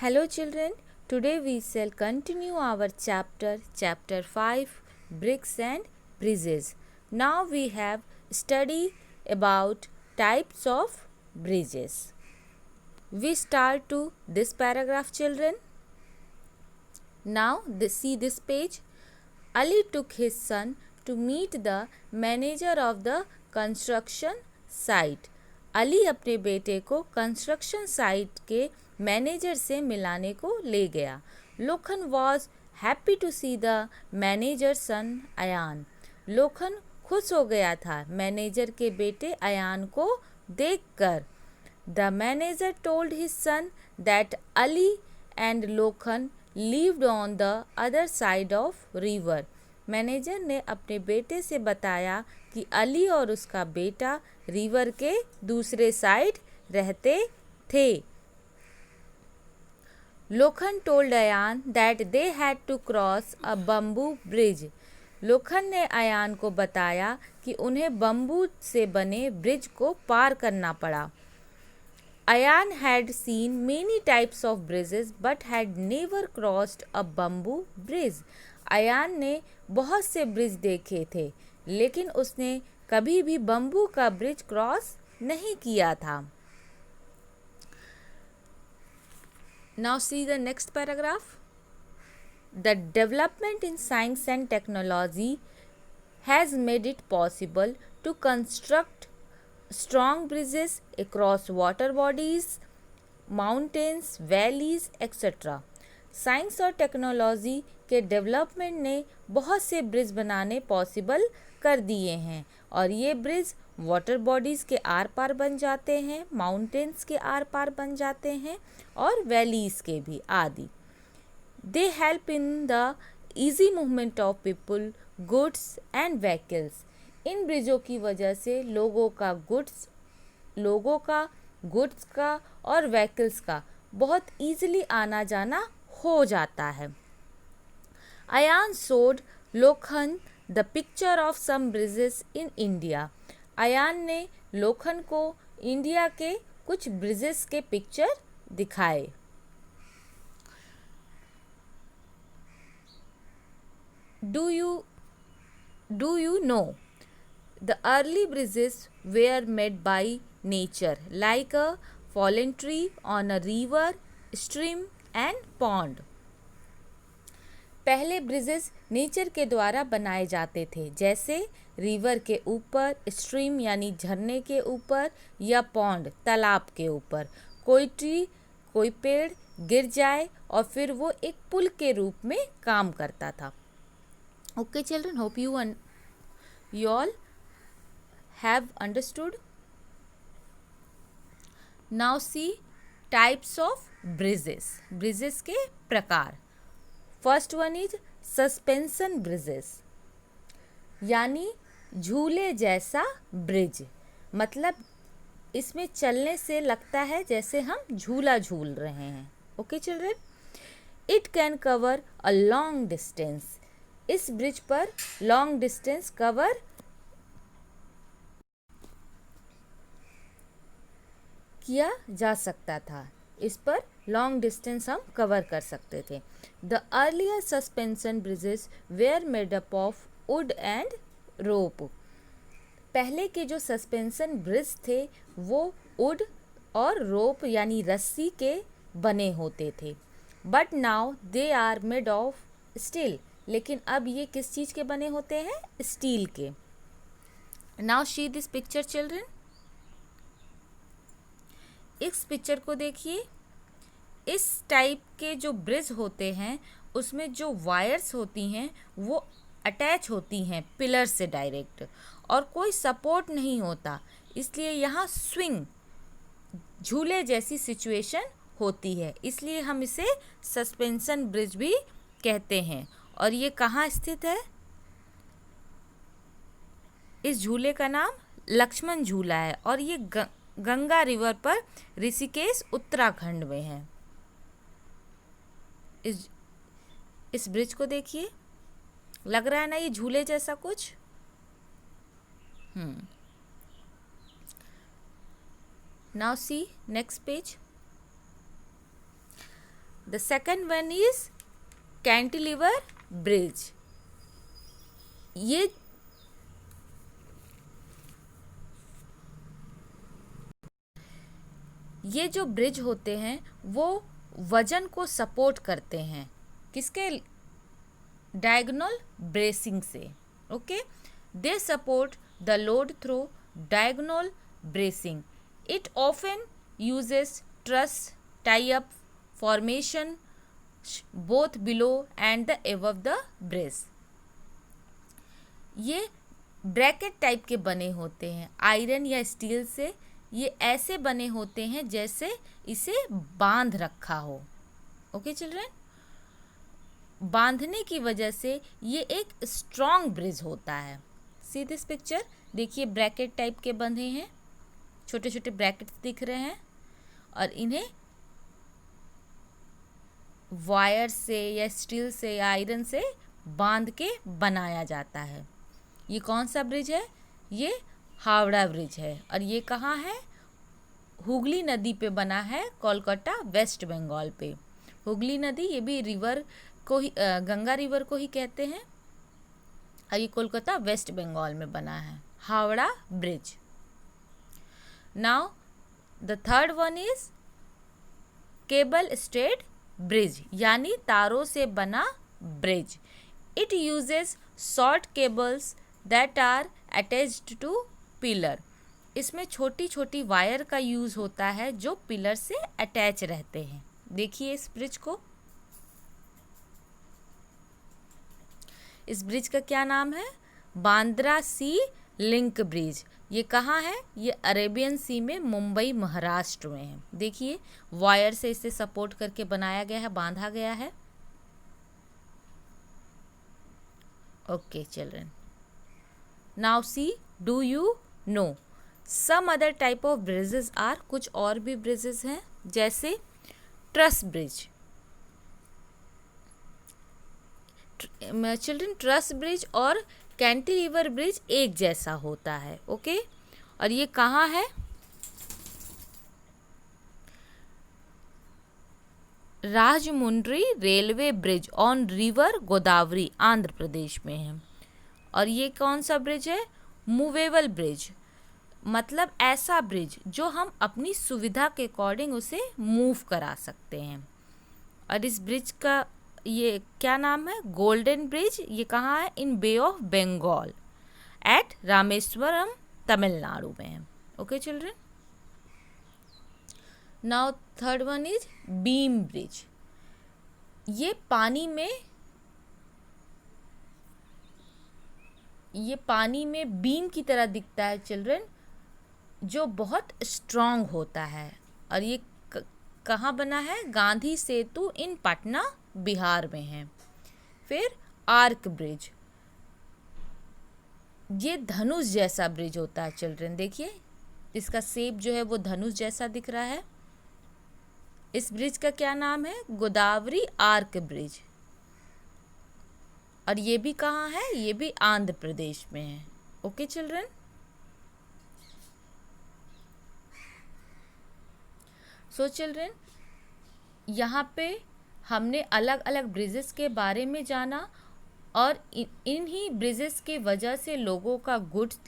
Hello children, today we shall continue our chapter 5, bricks and bridges. Now we have studied about types of bridges. We start to this paragraph children. Now see this page. Ali took his son to meet the manager of the construction site. Ali अपने बेटे को construction site के manager से मिलाने को ले गया. Lokhan was happy to see the manager son Ayaan. Lokhan खुश हो गया था मैनेजर के बेटे अयान को देखकर. The manager told his son that Ali and Lokhan lived on the other side of river. Manager ने अपने बेटे से बताया कि अली और उसका बेटा रिवर के दूसरे साइड रहते थे. Lokhan told Ayaan that they had to cross a bamboo bridge. Lokhan ने अयान को बताया कि उन्हें बम्बू से बने ब्रिज को पार करना पड़ा. Ayan had seen many types of bridges but had never crossed a bamboo bridge. Ayan ने बहुत से ब्रिज देखे थे लेकिन उसने कभी भी बम्बू का ब्रिज क्रॉस नहीं किया था. Now see the next paragraph. The development in science and technology has made it possible to construct strong bridges across water bodies, mountains, valleys, etc. Science और टेक्नोलॉजी के डेवलपमेंट ने बहुत से bridge बनाने possible कर दिए हैं और ये ब्रिज वाटर बॉडीज़ के आर पार बन जाते हैं, माउंटेन्स के आर पार बन जाते हैं और वैलीज़ के भी आदि. They help in the easy movement of people, goods and vehicles. इन ब्रिजों की वजह से लोगों का गुड्स का और व्हीकल्स का बहुत ईजिली आना जाना हो जाता है. Ayaan showed Lokhan the picture of some bridges in India. Ayaan ने लोखन को इंडिया के कुछ ब्रिजेस के पिक्चर दिखाए. Do you know? The early bridges were made by nature, like a fallen tree on a river, stream and pond. पहले bridges nature के द्वारा बनाए जाते थे जैसे रिवर के ऊपर, स्ट्रीम यानी झरने के ऊपर या पॉन्ड तालाब के ऊपर. कोई ट्री, कोई पेड़ गिर जाए और फिर वो एक पुल के रूप में काम करता था. Okay children, hope you all have understood. Now see types of bridges. Bridges के प्रकार. First one is suspension bridges, यानी झूले जैसा ब्रिज. मतलब इसमें चलने से लगता है जैसे हम झूला झूल रहे हैं. Okay children. It can cover a long distance. इस ब्रिज पर लॉन्ग डिस्टेंस कवर किया जा सकता था. इस पर लॉन्ग डिस्टेंस हम कवर कर सकते थे. The earlier suspension bridges were made up of wood and rope. पहले के जो सस्पेंशन ब्रिज थे वो वुड और रोप यानी रस्सी के बने होते थे. But now they are made of steel. लेकिन अब ये किस चीज़ के बने होते हैं? स्टील के. Now see this picture children. इस पिक्चर को देखिए. इस टाइप के जो ब्रिज होते हैं उसमें जो वायर्स होती हैं वो अटैच होती हैं पिलर से डायरेक्ट और कोई सपोर्ट नहीं होता. इसलिए यहाँ स्विंग झूले जैसी सिचुएशन होती है. इसलिए हम इसे सस्पेंशन ब्रिज भी कहते हैं. और ये कहाँ स्थित है? इस झूले का नाम लक्ष्मण झूला है और ये गंगा रिवर पर ऋषिकेश उत्तराखंड में है. इस ब्रिज को देखिए. लग रहा है ना ये झूले जैसा कुछ. Now see next page. The second one is cantilever bridge. ये जो ब्रिज होते हैं वो वजन को सपोर्ट करते हैं, किसके? डायगोनल ब्रेसिंग से। Okay, they support the load through diagonal bracing. It often uses truss tie up formation both below and the above the brace. ये ब्रैकेट टाइप के बने होते हैं आयरन या स्टील से। ये ऐसे बने होते हैं जैसे इसे बांध रखा हो। ओके चिल्ड्रन, बांधने की वजह से ये एक स्ट्रॉन्ग ब्रिज होता है। सी दिस पिक्चर, देखिए ब्रैकेट टाइप के बंधे हैं, छोटे छोटे ब्रैकेट्स दिख रहे हैं और इन्हें वायर से या स्टील से या आयरन से बांध के बनाया जाता है। ये कौन सा ब्रिज है? ये हावड़ा ब्रिज है और ये कहाँ है? हुगली नदी पे बना है, कोलकाता वेस्ट बंगाल पे। हुगली नदी, ये भी रिवर को ही गंगा रिवर को ही कहते हैं और ये कोलकाता वेस्ट बंगाल में बना है, Howrah bridge. Now the third one is cable stayed bridge, यानी तारों से बना bridge. It uses short cables that are attached to pillar. इसमें छोटी छोटी वायर का यूज़ होता है जो पिलर से अटैच रहते हैं। देखिए इस ब्रिज को, इस ब्रिज का क्या नाम है? बांद्रा सी लिंक ब्रिज। ये कहाँ है? ये अरेबियन सी में, मुंबई महाराष्ट्र में है। देखिए वायर से इसे सपोर्ट करके बनाया गया है, बांधा गया है। Okay children, now see, do you know some other type of bridges are? कुछ और भी ब्रिजेस हैं, जैसे truss bridge. Children, truss bridge और कैंटिलीवर ब्रिज एक जैसा होता है। ओके, और ये कहाँ है? Rajahmundry railway bridge on river Godavari, Andhra Pradesh में है। और ये कौन सा ब्रिज है? मूवेबल ब्रिज, मतलब ऐसा ब्रिज जो हम अपनी सुविधा के अकॉर्डिंग उसे मूव करा सकते हैं। और इस ब्रिज का ये क्या नाम है? Golden bridge. ये कहाँ है? इन बे ऑफ बंगाल एट रामेश्वरम, तमिलनाडु में है। Okay children, now third one is beam bridge. ये पानी में बीम की तरह दिखता है चिल्ड्रन, जो बहुत स्ट्रॉन्ग होता है। और ये कहाँ बना है? गांधी सेतु इन पटना, बिहार में है। फिर आर्क ब्रिज, ये धनुष जैसा ब्रिज होता है चिल्ड्रन। देखिए इसका शेप जो है वो धनुष जैसा दिख रहा है। इस ब्रिज का क्या नाम है? Godavari arch bridge. और ये भी कहाँ है? ये भी आंध्र प्रदेश में है। ओके चिल्ड्रन, सो चिल्ड्रन, यहाँ पे हमने अलग अलग ब्रिजेस के बारे में जाना और इन्हीं ब्रिजेस के वजह से लोगों का गुड्स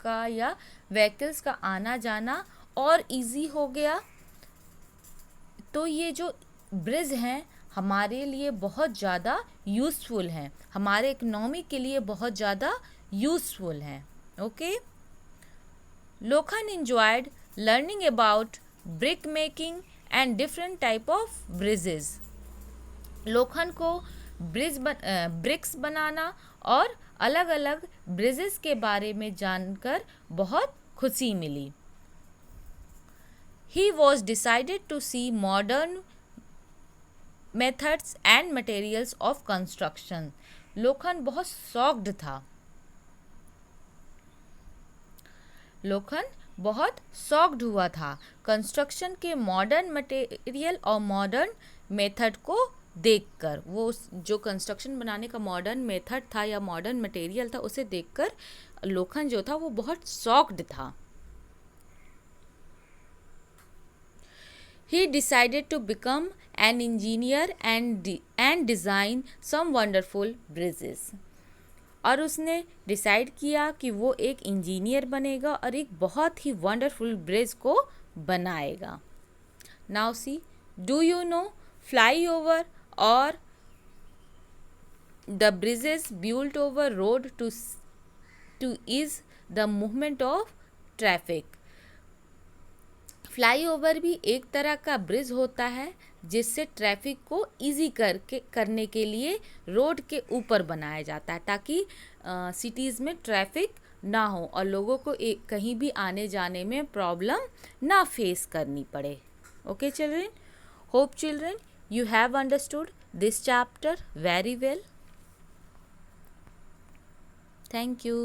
का या व्हीकल्स का आना जाना और इजी हो गया। तो ये जो ब्रिज हैं हमारे लिए बहुत ज़्यादा यूज़फुल हैं, हमारे इकोनॉमी के लिए बहुत ज़्यादा यूज़फुल हैं। Okay, Lokhan enjoyed learning about brick making and different type of bridges। लोखन को ब्रिक्स बनाना और अलग अलग ब्रिजेस के बारे में जानकर बहुत खुशी मिली। He was decided to see modern methods and materials of construction। लोखन बहुत शॉक्ड था, लोखन बहुत शॉक्ड हुआ था कंस्ट्रक्शन के मॉडर्न मटेरियल और मॉडर्न मेथड को देखकर। वो जो कंस्ट्रक्शन बनाने का मॉडर्न मेथड था या मॉडर्न मटेरियल था उसे देखकर लोखन जो था वो बहुत शॉक्ड था। He decided to become an engineer and design some wonderful bridges. और उसने डिसाइड किया कि वो एक इंजीनियर बनेगा और एक बहुत ही वंडरफुल ब्रिज को बनाएगा. Now see, do you know flyover और the bridges built over road to ease the movement of traffic. Flyover भी एक तरह का ब्रिज होता है जिससे ट्रैफिक को इजी करने के लिए रोड के ऊपर बनाया जाता है ताकि सिटीज़ में ट्रैफिक ना हो और लोगों को कहीं भी आने जाने में प्रॉब्लम ना फेस करनी पड़े. Okay children, hope children you have understood this chapter very well. Thank you.